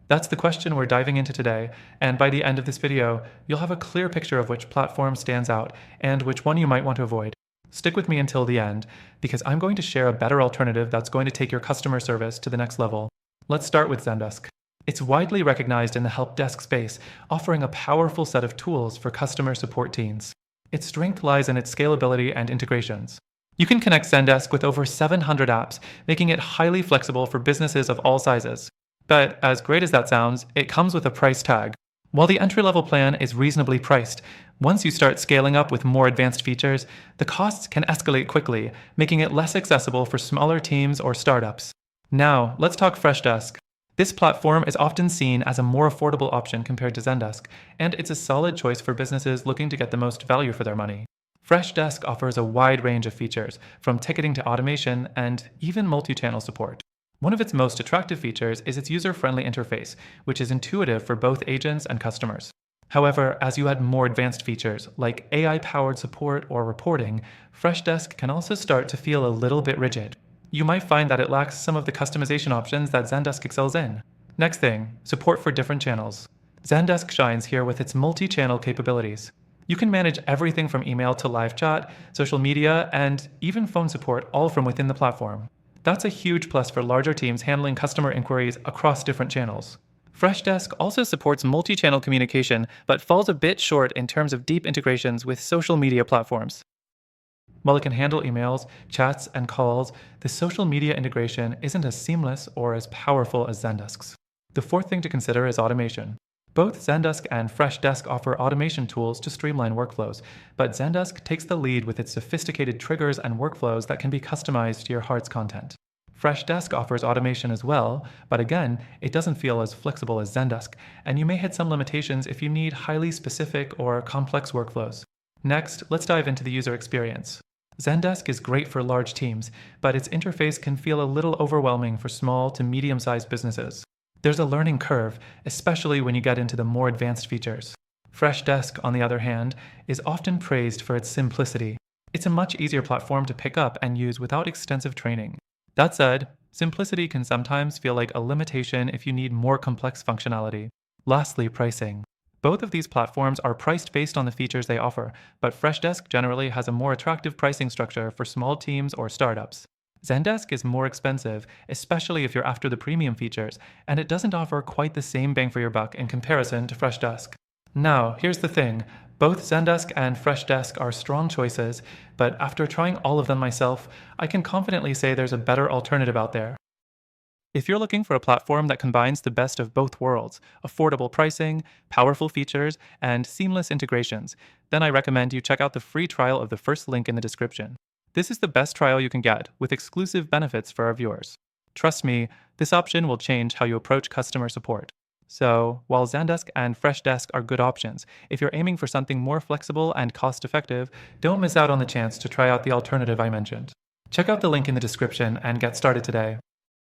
That's the question we're diving into today, and by the end of this video, you'll have a clear picture of which platform stands out and which one you might want to avoid. Stick with me until the end, because I'm going to share a better alternative that's going to take your customer service to the next level. Let's start with Zendesk. It's widely recognized in the help desk space, offering a powerful set of tools for customer support teams. Its strength lies in its scalability and integrations. You can connect Zendesk with over 700 apps, making it highly flexible for businesses of all sizes. But as great as that sounds, it comes with a price tag. While the entry-level plan is reasonably priced, once you start scaling up with more advanced features, the costs can escalate quickly, making it less accessible for smaller teams or startups. Now, let's talk Freshdesk. This platform is often seen as a more affordable option compared to Zendesk, and it's a solid choice for businesses looking to get the most value for their money. Freshdesk offers a wide range of features, from ticketing to automation and even multi-channel support. One of its most attractive features is its user-friendly interface, which is intuitive for both agents and customers. However, as you add more advanced features, like AI-powered support or reporting, Freshdesk can also start to feel a little bit rigid. You might find that it lacks some of the customization options that Zendesk excels in. Next thing, support for different channels. Zendesk shines here with its multi-channel capabilities. You can manage everything from email to live chat, social media, and even phone support all from within the platform. That's a huge plus for larger teams handling customer inquiries across different channels. Freshdesk also supports multi-channel communication, but falls a bit short in terms of deep integrations with social media platforms. While it can handle emails, chats, and calls, the social media integration isn't as seamless or as powerful as Zendesk's. The fourth thing to consider is automation. Both Zendesk and Freshdesk offer automation tools to streamline workflows, but Zendesk takes the lead with its sophisticated triggers and workflows that can be customized to your heart's content. Freshdesk offers automation as well, but again, it doesn't feel as flexible as Zendesk, and you may hit some limitations if you need highly specific or complex workflows. Next, let's dive into the user experience. Zendesk is great for large teams, but its interface can feel a little overwhelming for small to medium-sized businesses. There's a learning curve, especially when you get into the more advanced features. Freshdesk, on the other hand, is often praised for its simplicity. It's a much easier platform to pick up and use without extensive training. That said, simplicity can sometimes feel like a limitation if you need more complex functionality. Lastly, pricing. Both of these platforms are priced based on the features they offer, but Freshdesk generally has a more attractive pricing structure for small teams or startups. Zendesk is more expensive, especially if you're after the premium features, and it doesn't offer quite the same bang for your buck in comparison to Freshdesk. Now, here's the thing. Both Zendesk and Freshdesk are strong choices, but after trying all of them myself, I can confidently say there's a better alternative out there. If you're looking for a platform that combines the best of both worlds, affordable pricing, powerful features, and seamless integrations, then I recommend you check out the free trial of the first link in the description. This is the best trial you can get, with exclusive benefits for our viewers. Trust me, this option will change how you approach customer support. So, while Zendesk and Freshdesk are good options, if you're aiming for something more flexible and cost-effective, don't miss out on the chance to try out the alternative I mentioned. Check out the link in the description and get started today.